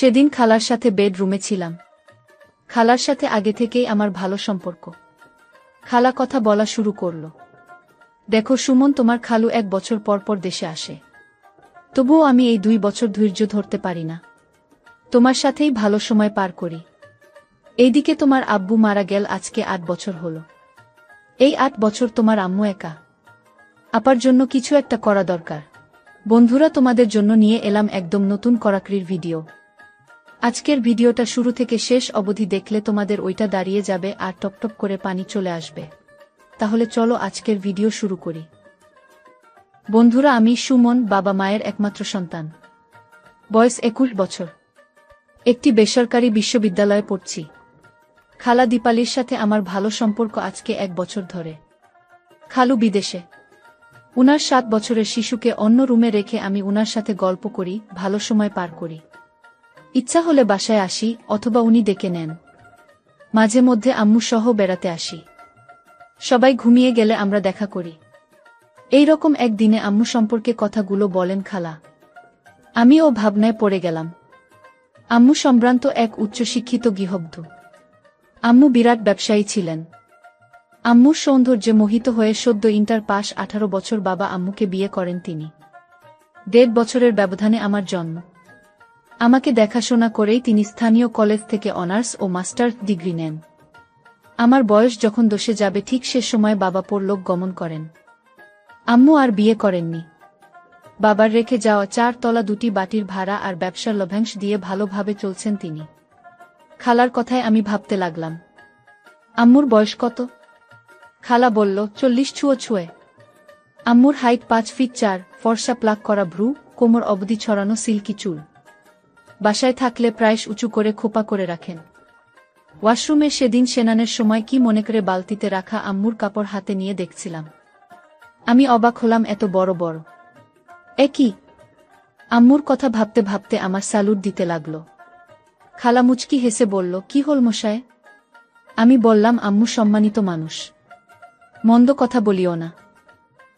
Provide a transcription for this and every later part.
সেদিন খালার সাথে বেডরুমে ছিলাম। খালার সাথে আগে থেকেই আমার ভালো সম্পর্ক। খালা কথা বলা শুরু করল। দেখো সুমন, তোমার খালু 1 বছর পর পর দেশে আসে। তবুও আমি এই 2 বছর ধৈর্য ধরতে পারি না। তোমার সাথেই ভালো সময় পার করি। এইদিকে তোমার আব্বু মারা গেল আজকে 8 বছর হলো। এই 8 বছর তোমার আম্মু একা। আপার জন্য কিছু একটা করা দরকার। বন্ধুরা, তোমাদের জন্য নিয়ে এলাম একদম নতুন কড়াকড়ির ভিডিও। আজকের ভিডিওটা শুরু থেকে শেষ অবধি দেখলে তোমাদের ওইটা দাঁড়িয়ে যাবে আর টপটপ করে পানি চলে আসবে। তাহলে চলো আজকের ভিডিও শুরু করি। বন্ধুরা, আমি সুমন, বাবা মায়ের একমাত্র সন্তান। বয়স 21 বছর। একটি বেসরকারি বিশ্ববিদ্যালয়ে পড়ছি। খালা দীপালির সাথে আমার ভালো সম্পর্ক আজকে 1 বছর ধরে। খালু বিদেশে। উনার 7 বছরের শিশুকে অন্য রুমে রেখে আমি উনার সাথে গল্প করি, ভালো সময় পার করি। ইচ্ছা হলে বাসায় আসি অথবা উনি ডেকে নেন। মাঝে মধ্যে আম্মু সহ বেড়াতে আসি। সবাই ঘুমিয়ে গেলে আমরা দেখা করি। এই রকম একদিনে আম্মু সম্পর্কে কথাগুলো বলেন খালা। আমিও ভাবনায় পড়ে গেলাম। আম্মু সম্ভ্রান্ত এক উচ্চশিক্ষিত গৃহবধূ। আম্মু বিরাট ব্যবসায়ী ছিলেন। আম্মুর সৌন্দর্যে মোহিত হয়ে সদ্য ইন্টার পাস 18 বছর বাবা আম্মুকে বিয়ে করেন তিনি। 1.5 বছরের ব্যবধানে আমার জন্ম। আমাকে দেখাশোনা করেই তিনি স্থানীয় কলেজ থেকে অনার্স ও মাস্টার্স ডিগ্রি নেন। আমার বয়স যখন 10 যাবে ঠিক সে সময় বাবা পরলোক গমন করেন। আম্মু আর বিয়ে করেননি। বাবার রেখে যাওয়া 4 তলা 2টি বাটির ভাড়া আর ব্যবসার লভ্যাংশ দিয়ে ভালোভাবে চলছেন তিনি। খালার কথায় আমি ভাবতে লাগলাম, আম্মুর বয়স কত? খালা বলল, 40 ছুঁয়ে। আম্মুর হাইট 5 ফিট 4, ফর্সা প্লাক করা ভ্রু, কোমর অবধি ছড়ানো সিল্কি চুল। বাসায় থাকলে প্রায়শ উঁচু করে খোপা করে রাখেন। ওয়াশরুমে সেদিন সেনানের সময় কি মনে করে বালতিতে রাখা আম্মুর কাপড় হাতে নিয়ে দেখছিলাম। আমি অবাক হলাম, এত বড় বড়। কি? আম্মুর কথা ভাবতে ভাবতে আমার স্যালুট দিতে লাগল। খালা মুচকি হেসে বলল, কি হল মশায়? আমি বললাম, আম্মু সম্মানিত মানুষ, মন্দ কথা বলিও না।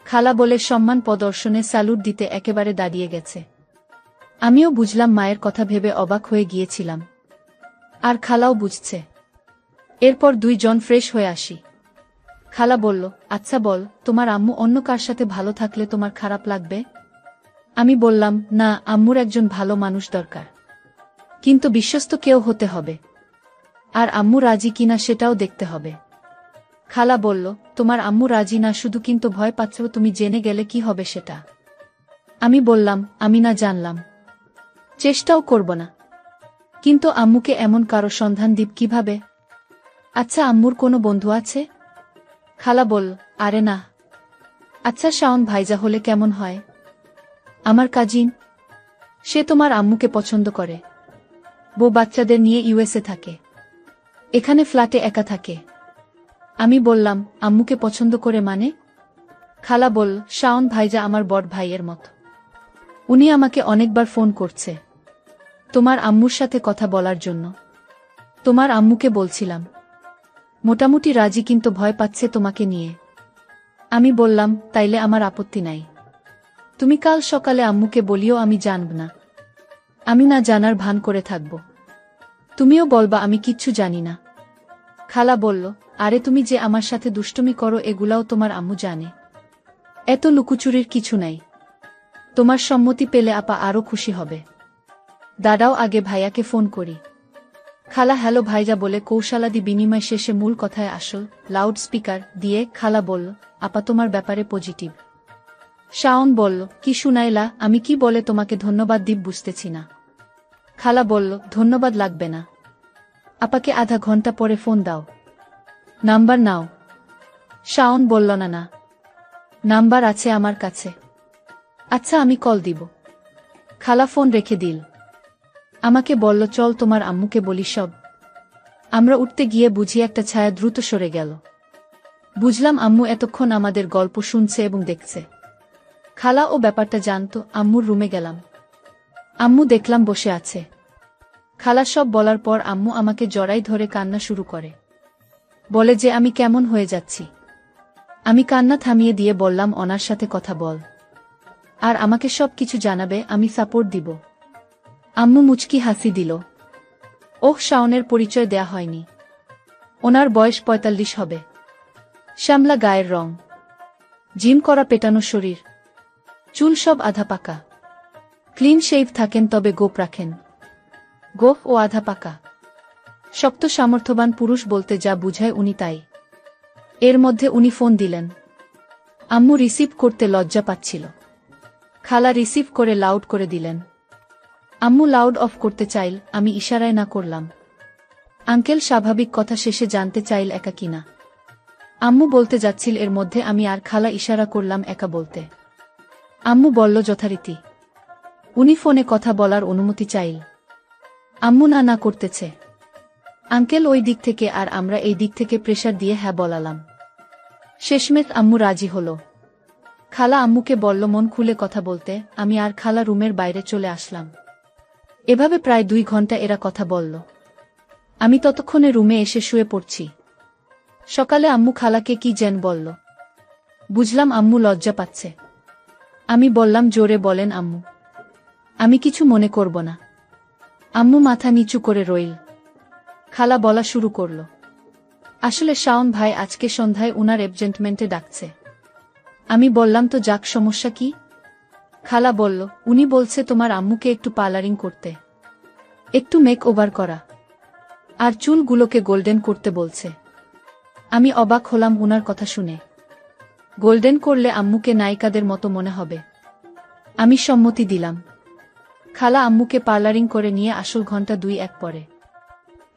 খালা বলে সম্মান প্রদর্শনে স্যালুট দিতে একেবারে দাঁড়িয়ে গেছে। আমিও বুঝলাম, মায়ের কথা ভেবে অবাক হয়ে গিয়েছিলাম। আর খালাও বুঝছে। এরপর 2 জন ফ্রেশ হয়ে আসি। খালা বলল, আচ্ছা বল, তোমার আম্মু অন্য কার সাথে ভালো থাকলে তোমার খারাপ লাগবে? আমি বললাম, না, আম্মুর একজন ভালো মানুষ দরকার। কিন্তু বিশ্বস্ত কেউ হতে হবে। আর আম্মু রাজি কিনা সেটাও দেখতে হবে। খালা বলল, তোমার আম্মু রাজি না শুধু, কিন্তু ভয় পাচ্ছ তুমি জেনে গেলে কি হবে সেটা? আমি বললাম, আমি না জানলাম, চেষ্টাও করব না। কিন্তু আম্মুকে এমন কারো সন্ধান দিব কিভাবে? আচ্ছা, আম্মুর কোনো বন্ধু আছে? খালা বলল, আরে না। আচ্ছা, শাওন ভাইজা হলে কেমন হয়? আমার কাজিন। সে তোমার আম্মুকে পছন্দ করে। বউ বাচ্চাদের নিয়ে ইউএসএ থাকে। এখানে ফ্ল্যাটে একা থাকে। আমি বললাম, আম্মুকে পছন্দ করে মানে? খালা বলল, শাওন ভাইজা আমার বড় ভাইয়ের মতো। উনি আমাকে অনেকবার ফোন করছে তোমার আম্মুর সাথে কথা বলার জন্য। তোমার আম্মুকে বলছিলাম। মোটামুটি রাজি, কিন্তু ভয় পাচ্ছে তোমাকে নিয়ে। আমি বললাম, তাইলে আমার আপত্তি নাই। তুমি কাল সকালে আম্মুকে বলিও আমি জানব না। আমি না জানার ভান করে থাকব। তুমিও বলবা আমি কিচ্ছু জানি না। খালা বলল, আরে তুমি যে আমার সাথে দুষ্টুমি করো এগুলাও তোমার আম্মু জানে। এত লুকোচুরির কিছু নাই। তোমার সম্মতি পেলে আপা আরো খুশি হবে। দাদাও আগে ভাইয়াকে ফোন করি। খালা হ্যালো ভাইজা বলে কৌশলাদি বিনিময় শেষে মূল কথায় আসল লাউড স্পিকার দিয়ে খালা বলল, আপা তোমার ব্যাপারে পজিটিভ। শাওন বলল, কি শুনাইলা? আমি কি বলে তোমাকে ধন্যবাদ দিব বুঝতেছি না। খালা বলল, ধন্যবাদ লাগবে না। আপাকে আধা ঘন্টা পরে ফোন দাও। নাম্বার নাও। শাওন বলল, না না, নাম্বার আছে আমার কাছে। আচ্ছা, আমি কল দিব। খালা ফোন রেখে দিল। আমাকে বলল, চল তোমার আম্মুকে বলি সব। আমরা উঠতে গিয়ে বুঝি একটা ছায়া দ্রুত সরে গেল। বুঝলাম আম্মু এতক্ষণ আমাদের গল্প শুনছে এবং দেখছে। খালা ও ব্যাপারটা জানতো। আম্মুর রুমে গেলাম। আম্মু দেখলাম বসে আছে। খালা সব বলার পর আম্মু আমাকে জড়াই ধরে কান্না শুরু করে। বলে যে আমি কেমন হয়ে যাচ্ছি। আমি কান্না থামিয়ে দিয়ে বললাম, ওনার সাথে কথা বল। আর আমাকে সব কিছু জানাবে, আমি সাপোর্ট দিব। আম্মু মুচকি হাসি দিল। ওহ, শাওনের পরিচয় দেয়া হয়নি। ওনার বয়স ৪৫ হবে। শ্যামলা গায়ের রং, জিম করা পেটানো শরীর, চুল সব আধা পাকা। ক্লিন শেভ থাকেন, তবে গোপ রাখেন। গোফ ও আধা পাকা। শক্ত সামর্থ্যবান পুরুষ বলতে যা বুঝায় উনি তাই। এর মধ্যে উনি ফোন দিলেন। আম্মু রিসিভ করতে লজ্জা পাচ্ছিল। খালা রিসিভ করে লাউড করে দিলেন। আম্মু লাউড অফ করতে চাইল, আমি ইশারায় না করলাম। আঙ্কেল স্বাভাবিক কথা শেষে জানতে চাইল একা কিনা। আম্মু বলতে যাচ্ছিল, এর মধ্যে আমি আর খালা ইশারা করলাম একা বলতে। আম্মু বলল যথারীতি। উনি ফোনে কথা বলার অনুমতি চাইল। আম্মু না না করতেছে। আঙ্কেল ওই দিক থেকে আর আমরা এই দিক থেকে প্রেসার দিয়ে হ্যাঁ বলালাম। শেষমেশ আম্মু রাজি হল। খালা আম্মুকে বলল মন খুলে কথা বলতে। আমি আর খালা রুমের বাইরে চলে আসলাম। এভাবে প্রায় 2 ঘন্টা এরা কথা বলল। আমি ততক্ষণে রুমে এসে শুয়ে পড়ছি। সকালে আম্মু খালাকে কি যেন বলল। বুঝলাম আম্মু লজ্জা পাচ্ছে। আমি বললাম, জোরে বলেন আম্মু, আমি কিছু মনে করব না। আম্মু মাথা নিচু করে রইল। খালা বলা শুরু করল, আসলে শাওন ভাই আজকে সন্ধ্যায় উনার এপজেন্টমেন্টে ডাকছে। আমি বললাম, তো যাক, সমস্যা কি? খালা বলল, উনি বলছে তোমার আম্মুকে একটু পার্লারিং করতে, একটু মেক ওভার করা, আর চুলগুলোকে গোল্ডেন করতে বলছে। আমি অবাক হলাম উনার কথা শুনে। গোল্ডেন করলে আম্মুকে নায়িকাদের মতো মনে হবে। আমি সম্মতি দিলাম। খালা আম্মুকে পার্লারিং করে নিয়ে আসল ঘন্টা 2-1 পরে।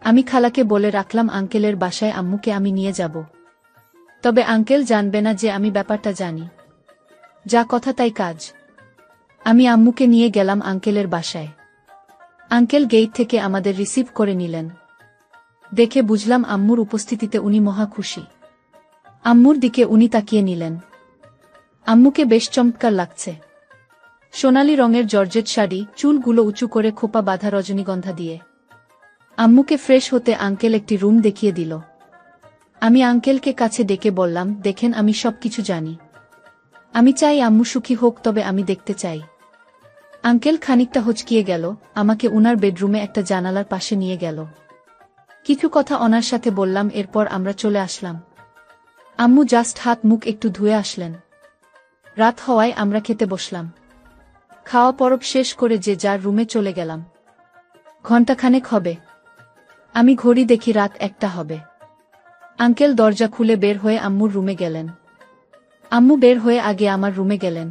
আমি খালাকে বলে রাখলাম আঙ্কেলের বাসায় আম্মুকে আমি নিয়ে যাব। তবে আঙ্কেল জানবে না যে আমি ব্যাপারটা জানি। যা কথা তাই কাজ। আমি আম্মুকে নিয়ে গেলাম আঙ্কেলের বাসায়। আঙ্কেল গেট থেকে আমাদের রিসিভ করে নিলেন। দেখে বুঝলাম আম্মুর উপস্থিতিতে উনি মহা খুশি। আম্মুর দিকে উনি তাকিয়ে নিলেন। আম্মুকে বেশ চমৎকার লাগছে। সোনালী রঙের জর্জেট শাড়ি, চুলগুলো উঁচু করে খোপা বাঁধা রজনীগন্ধা দিয়ে। আম্মুকে ফ্রেশ হতে আঙ্কেল একটি রুম দেখিয়ে দিল। আমি আঙ্কেলকে কাছে ডেকে বললাম, দেখেন আমি সবকিছু জানি। আমি চাই আম্মু সুখী হোক, তবে আমি দেখতে চাই। আঙ্কেল খানিকটা হচকিয়ে গেল, আমাকে উনার বেডরুমে একটা জানালার পাশে নিয়ে গেল। কিছু কথা ওনার সাথে বললাম, এরপর আমরা চলে আসলাম। আম্মু জাস্ট হাত মুখ একটু ধুয়ে আসলেন। রাত হওয়ায় আমরা খেতে বসলাম। খাওয়া পরব শেষ করে যে যার রুমে চলে গেলাম। ঘণ্টাখানেক হবে। আমি ঘড়ি দেখি রাত 1টা হবে। আঙ্কেল দরজা খুলে বের হয়ে আম্মুর রুমে গেলেন। আম্মু বের হয়ে আগে আমার রুমে গেলেন।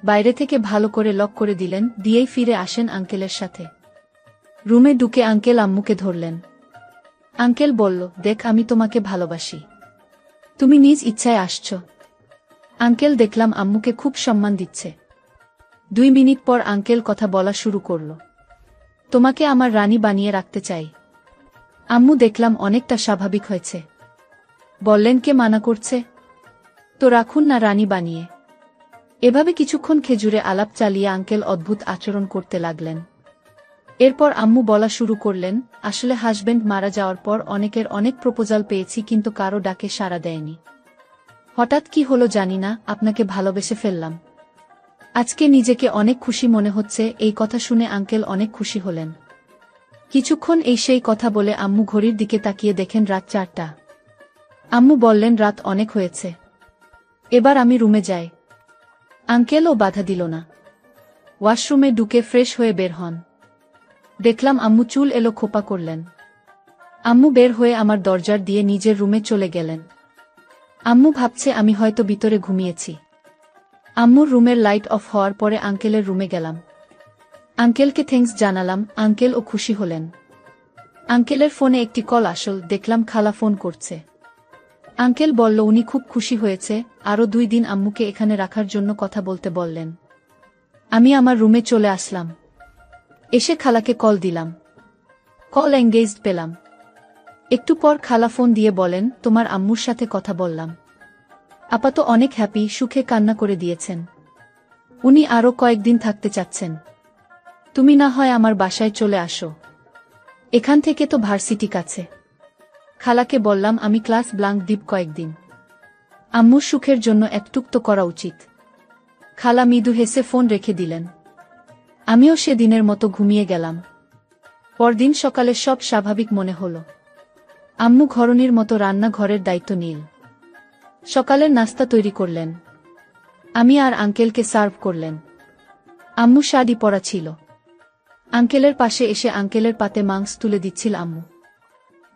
বাইরে থেকে ভালো করে লক করে দিলেন, দিয়েই ফিরে আসেন আঙ্কেলের সাথে। রুমে ঢুকে আঙ্কেল আম্মুকে ধরলেন। আঙ্কেল বলল, দেখ, আমি তোমাকে ভালোবাসি। তুমি নিজ ইচ্ছায় আসছ। আঙ্কেল দেখলাম আম্মুকে খুব সম্মান দিচ্ছে। 2 মিনিট পর আঙ্কেল কথা বলা শুরু করল। তোমাকে আমার রানী বানিয়ে রাখতে চাই। আম্মু দেখলাম অনেকটা স্বাভাবিক হয়েছে। বললেন, কে মানা করছে? তো রাখুন না রানী বানিয়ে। এভাবে কিছুক্ষণ খেজুরে আলাপ চালিয়ে আঙ্কেল অদ্ভুত আচরণ করতে লাগলেন। এরপর আম্মু বলা শুরু করলেন, আসলে হাজবেন্ড মারা যাওয়ার পর অনেকের অনেক প্রপোজাল পেয়েছি, কিন্তু কারো ডাকে সাড়া দেয়নি। হঠাৎ কি হলো জানি না, আপনাকে ভালোবেসে ফেললাম। আজকে নিজেকে অনেক খুশি মনে হচ্ছে। এই কথা শুনে আঙ্কেল অনেক খুশি হলেন। কিছুক্ষণ সেই কথা বলে আম্মু ঘড়ির দিকে তাকিয়ে দেখেন রাত 4টা। আম্মু বললেন, রাত অনেক হয়েছে, এবার আমি রুমে যাই। আঙ্কেলও বাধা দিল না। ওয়াশরুমে ঢুকে ফ্রেশ হয়ে বের হন। দেখলাম আম্মু চুল এলো খোপা করলেন। আম্মু বের হয়ে আমার দরজার দিয়ে নিজের রুমে চলে গেলেন। আম্মু ভাবছে আমি হয়তো ভিতরে ঘুমিয়েছি। আম্মুর রুমের লাইট অফ হওয়ার পরে আঙ্কেলের রুমে গেলাম। আঙ্কেলকে থ্যাঙ্কস জানালাম। আঙ্কেলও খুশি হলেন। আঙ্কেলের ফোনে একটি কল আসল, দেখলাম খালা ফোন করছে। আঙ্কেল বলল উনি খুব খুশি হয়েছে, আরও 2 দিন আম্মুকে এখানে রাখার জন্য কথা বলতে বললেন। আমি আমার রুমে চলে আসলাম। এসে খালাকে কল দিলাম। কল এঙ্গেজড পেলাম। একটু পর খালা ফোন দিয়ে বলেন, তোমার আম্মুর সাথে কথা বললাম। আপাতত অনেক হ্যাপি, সুখে কান্না করে দিয়েছেন। উনি আরও কয়েকদিন থাকতে চাচ্ছেন। তুমি না হয় আমার বাসায় চলে আসো, এখান থেকে তো ভার্সিটি কাছে। খালাকে বললাম, আমি ক্লাস ব্লাঙ্ক দিব কয়েকদিন। আম্মুর সুখের জন্য একটুক তো করা উচিত। খালা মৃদু হেসে ফোন রেখে দিলেন। আমিও সেদিনের মতো ঘুমিয়ে গেলাম। পরদিন সকালে সব স্বাভাবিক মনে হল। আম্মু ঘরণীর মতো রান্নাঘরের দায়িত্ব নিল। সকালের নাস্তা তৈরি করলেন। আমি আর আঙ্কেলকে সার্ভ করলেন। আম্মু শাড়ি পরা ছিল। আঙ্কেলের পাশে এসে আঙ্কেলের পাতে মাংস তুলে দিচ্ছিল আম্মু।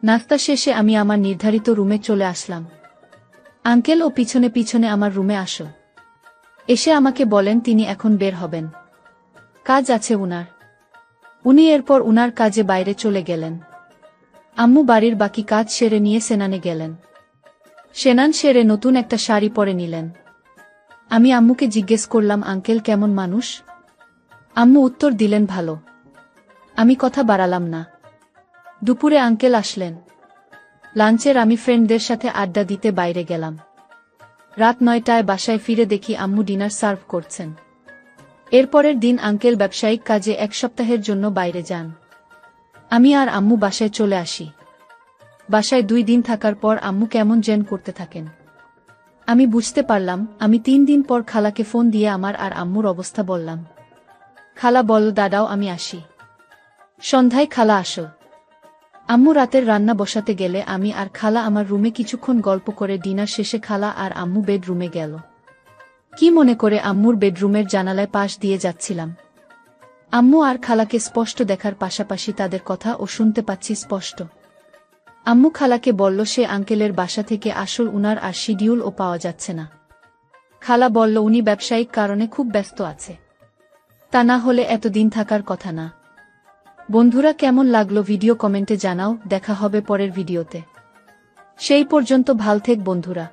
নাস্তা শেষে আমি আমার নির্ধারিত রুমে চলে আসলাম। আঙ্কেল ও পিছনে পিছনে আমার রুমে আসল। এসে আমাকে বলেন তিনি এখন বের হবেন, কাজ আছে উনার। উনি এরপর উনার কাজে বাইরে চলে গেলেন। আম্মু বাড়ির বাকি কাজ সেরে নিয়ে সেনানে গেলেন। সেনান সেরে নতুন একটা শাড়ি পরে নিলেন। আমি আম্মুকে জিজ্ঞেস করলাম, আঙ্কেল কেমন মানুষ? আম্মু উত্তর দিলেন, ভালো। আমি কথা বাড়ালাম না। দুপুরে আঙ্কেল আসলেন। লাঞ্চের আমি ফ্রেন্ডদের সাথে আড্ডা দিতে বাইরে গেলাম। রাত 9টায় বাসায় ফিরে দেখি আম্মু ডিনার সার্ভ করছেন। এরপরের দিন আঙ্কেল ব্যবসায়িক কাজে 1 সপ্তাহের জন্য বাইরে যান। আমি আর আম্মু বাসায় চলে আসি। বাসায় 2 দিন থাকার পর আম্মু কেমন যেন করতে থাকেন। আমি বুঝতে পারলাম। আমি 3 দিন পর খালাকে ফোন দিয়ে আমার আর আম্মুর অবস্থা বললাম। খালা বলল, দাদাও আমি আসি। সন্ধ্যায় খালা আসো। আম্মু রাতের রান্না বসাতে গেলে আমি আর খালা আমার রুমে কিছুক্ষণ গল্প করে ডিনার শেষে খালা আর আম্মু বেডরুমে গেল। কি মনে করে আম্মুর বেডরুমের জানালায় পাশ দিয়ে যাচ্ছিলাম। আম্মু আর খালাকে স্পষ্ট দেখার পাশাপাশি তাদের কথা ও শুনতে পাচ্ছি স্পষ্ট। আম্মু খালাকে বলল সে আঙ্কেলের বাসা থেকে আসল উনার আর শিডিউল ও পাওয়া যাচ্ছে না। খালা বলল উনি ব্যবসায়িক কারণে খুব ব্যস্ত আছে, তা না হলে এতদিন থাকার কথা না। বন্ধুরা, কেমন লাগলো ভিডিও কমেন্টে জানাও। দেখা হবে পরের ভিডিওতে। সেই পর্যন্ত ভাল থেক বন্ধুরা।